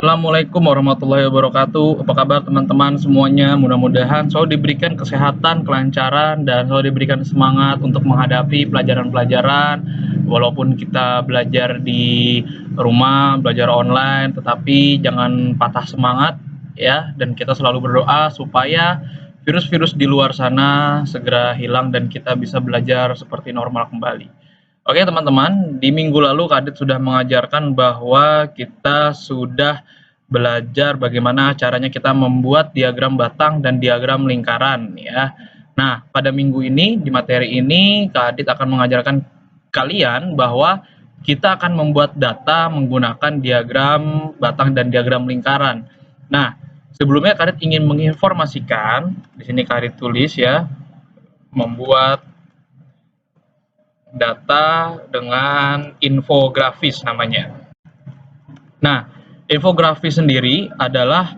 Assalamualaikum warahmatullahi wabarakatuh. Apa kabar teman-teman semuanya? Mudah-mudahan selalu diberikan kesehatan, kelancaran, dan selalu diberikan semangat untuk menghadapi pelajaran-pelajaran. Walaupun kita belajar di rumah, belajar online, tetapi jangan patah semangat ya. Dan kita selalu berdoa supaya virus-virus di luar sana segera hilang dan kita bisa belajar seperti normal kembali. Oke teman-teman, di minggu lalu Kadit sudah mengajarkan bahwa kita sudah belajar bagaimana caranya kita membuat diagram batang dan diagram lingkaran ya. Nah, pada minggu ini di materi ini Kadit akan mengajarkan kalian bahwa kita akan membuat data menggunakan diagram batang dan diagram lingkaran. Nah, sebelumnya Kadit ingin menginformasikan, di sini Kadit tulis ya, membuat data dengan infografis namanya. Nah, infografis sendiri adalah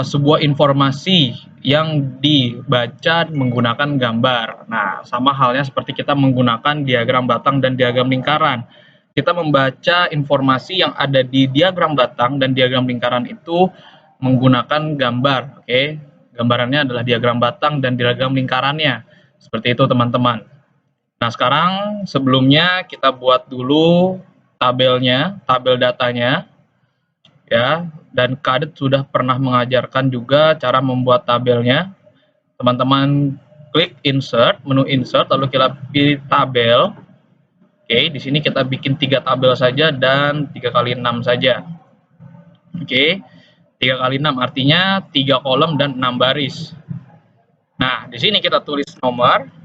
sebuah informasi yang dibaca menggunakan gambar. Nah, sama halnya seperti kita menggunakan diagram batang dan diagram lingkaran. Kita membaca informasi yang ada di diagram batang dan diagram lingkaran itu menggunakan gambar. Oke, gambarannya adalah diagram batang dan diagram lingkarannya. Seperti itu teman-teman. Nah, sekarang sebelumnya kita buat dulu tabelnya, tabel datanya ya, dan Kadit sudah pernah mengajarkan juga cara membuat tabelnya. Teman-teman klik insert, menu insert, lalu kita pilih tabel. Oke, di sini kita bikin 3 tabel saja dan 3 kali 6 saja. Oke, 3 kali 6 artinya 3 kolom dan 6 baris. Nah, di sini kita tulis nomor,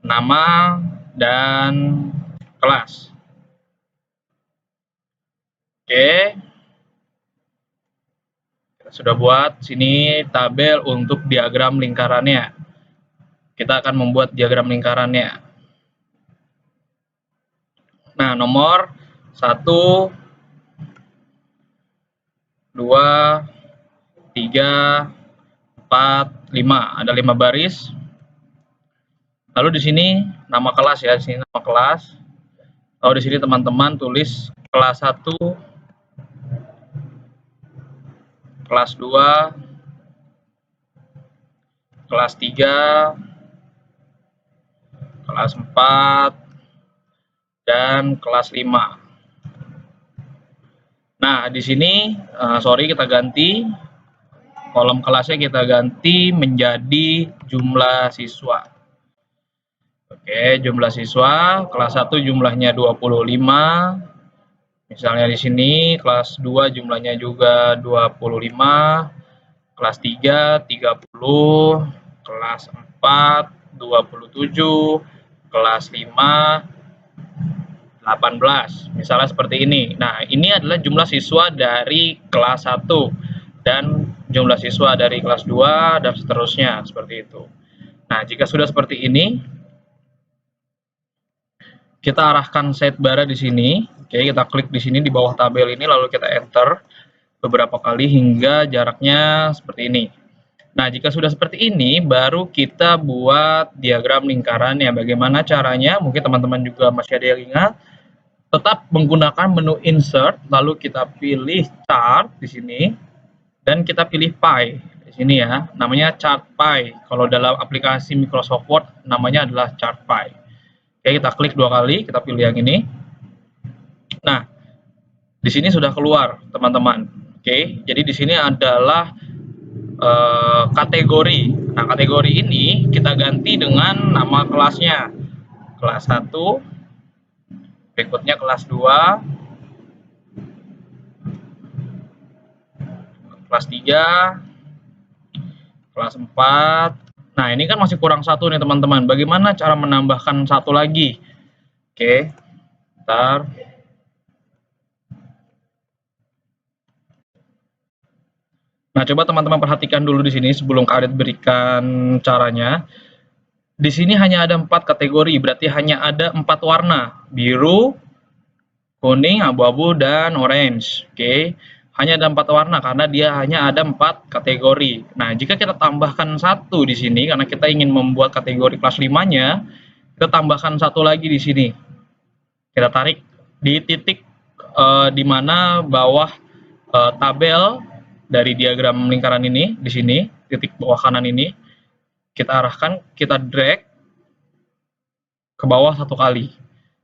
nama, dan kelas. Oke, kita sudah buat sini tabel untuk diagram lingkarannya. Kita akan membuat diagram lingkarannya. Nah, nomor 1, 2, 3, 4, 5. Ada 5 baris. Lalu di sini nama kelas ya, di sini nama kelas. Lalu di sini teman-teman tulis kelas 1, kelas 2, kelas 3, kelas 4, dan kelas 5. Nah, di sini kita ganti kolom kelasnya, kita ganti menjadi jumlah siswa. Oke, jumlah siswa kelas 1 jumlahnya 25. Misalnya di sini kelas 2 jumlahnya juga 25, kelas 3 30, kelas 4 27, kelas 5 18. Misalnya seperti ini. Nah, ini adalah jumlah siswa dari kelas 1 dan jumlah siswa dari kelas 2 dan seterusnya seperti itu. Nah, jika sudah seperti ini, kita arahkan sidebar di sini. Oke, kita klik di sini di bawah tabel ini, lalu kita enter beberapa kali hingga jaraknya seperti ini. Nah, jika sudah seperti ini, baru kita buat diagram lingkarannya. Bagaimana caranya? Mungkin teman-teman juga masih ada yang ingat. Tetap menggunakan menu insert, lalu kita pilih chart di sini, dan kita pilih pie di sini ya. Namanya chart pie. Kalau dalam aplikasi Microsoft Word, namanya adalah chart pie. Oke, kita klik 2 kali, kita pilih yang ini. Nah, di sini sudah keluar, teman-teman. Oke, jadi di sini adalah kategori. Nah, kategori ini kita ganti dengan nama kelasnya. Kelas 1, berikutnya kelas 2, kelas 3, kelas 4. Nah, ini kan masih kurang 1 nih teman-teman. Bagaimana cara menambahkan 1 lagi? Oke, bentar. Nah, coba teman-teman perhatikan dulu di sini sebelum Kadit berikan caranya. Di sini hanya ada 4 kategori, berarti hanya ada 4 warna. Biru, kuning, abu-abu, dan orange. Oke. Hanya ada 4 warna karena dia hanya ada 4 kategori. Nah, jika kita tambahkan 1 di sini karena kita ingin membuat kategori kelas 5-nya, kita tambahkan 1 lagi di sini. Kita tarik di titik di mana bawah tabel dari diagram lingkaran ini di sini, titik bawah kanan ini kita arahkan, kita drag ke bawah 1 kali.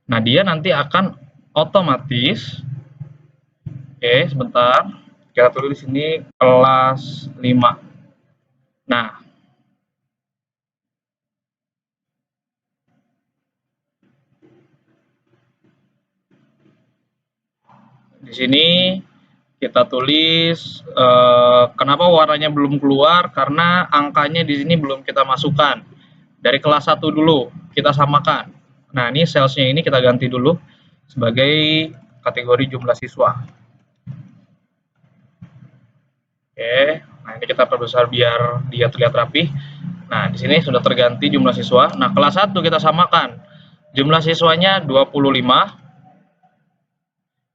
Nah, dia nanti akan otomatis, oke, sebentar, kita tulis di sini kelas 5. Nah, di sini kita tulis kenapa warnanya belum keluar, karena angkanya di sini belum kita masukkan. Dari kelas 1 dulu kita samakan. Nah, ini salesnya ini kita ganti dulu sebagai kategori jumlah siswa. Oke, nah ini kita perbesar biar dia terlihat rapi. Nah, di sini sudah terganti jumlah siswa. Nah, kelas 1 kita samakan. Jumlah siswanya 25.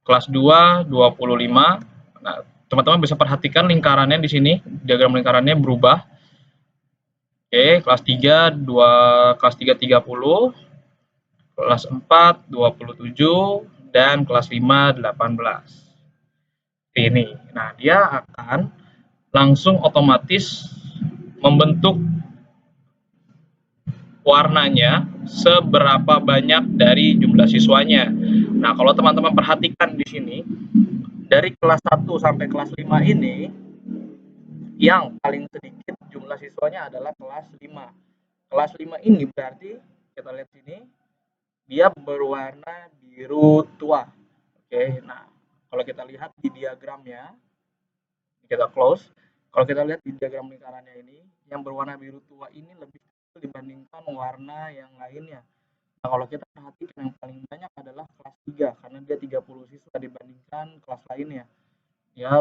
Kelas 2 25. Nah, teman-teman bisa perhatikan lingkarannya di sini, diagram lingkarannya berubah. Oke, kelas 3 kelas 3 30, kelas 4 27 dan kelas 5 18. Ini. Nah, dia akan langsung otomatis membentuk warnanya seberapa banyak dari jumlah siswanya. Nah, kalau teman-teman perhatikan di sini, dari kelas 1 sampai kelas 5 ini, yang paling sedikit jumlah siswanya adalah kelas 5. Kelas 5 ini berarti, kita lihat sini, dia berwarna biru tua. Oke, nah, kalau kita lihat di diagramnya, kita close, kalau kita lihat di diagram lingkarannya ini, yang berwarna biru tua ini lebih kecil dibandingkan warna yang lainnya. Nah, kalau kita perhatikan yang paling banyak adalah kelas 3, karena dia 30 siswa dibandingkan kelas lainnya. Ya,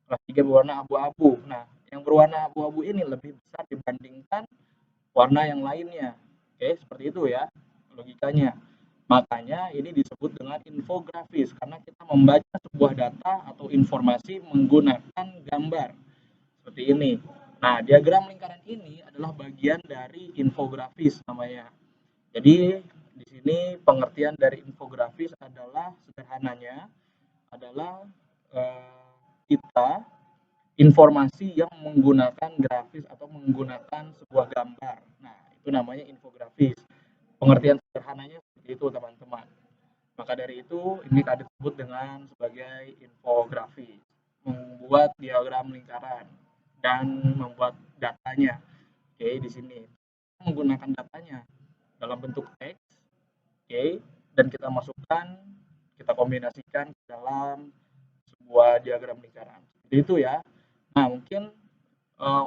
kelas 3 berwarna abu-abu. Nah, yang berwarna abu-abu ini lebih besar dibandingkan warna yang lainnya. Oke, seperti itu ya logikanya. Makanya ini disebut dengan infografis, karena kita membaca sebuah data atau informasi menggunakan gambar. Seperti ini. Nah, diagram lingkaran ini adalah bagian dari infografis namanya. Jadi, di sini pengertian dari infografis adalah sederhananya adalah kita informasi yang menggunakan grafis atau menggunakan sebuah gambar. Nah, itu namanya infografis. Pengertian sederhananya seperti itu, teman-teman. Maka dari itu, ini disebut dengan sebagai infografis. Membuat diagram lingkaran dan membuat datanya. Oke, di sini menggunakan datanya dalam bentuk teks, oke, dan kita masukkan, kita kombinasikan ke dalam sebuah diagram lingkaran. Seperti itu ya. Nah, mungkin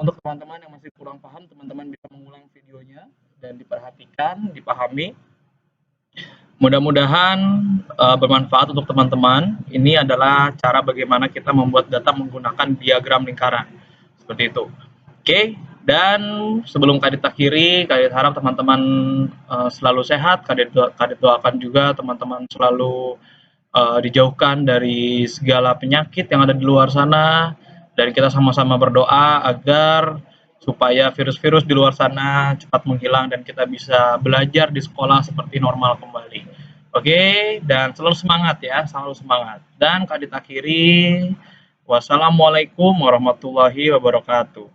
untuk teman-teman yang masih kurang paham, teman-teman bisa mengulang videonya dan diperhatikan, dipahami. Mudah-mudahan bermanfaat untuk teman-teman. Ini adalah cara bagaimana kita membuat data menggunakan diagram lingkaran. Seperti itu. Oke, dan sebelum Kadit akhiri, Kadit harap teman-teman selalu sehat. Kadit doakan juga teman-teman selalu dijauhkan dari segala penyakit yang ada di luar sana. Dan kita sama-sama berdoa agar supaya virus-virus di luar sana cepat menghilang dan kita bisa belajar di sekolah seperti normal kembali. Oke, dan selalu semangat ya, selalu semangat. Dan Kadit akhiri, wassalamualaikum warahmatullahi wabarakatuh.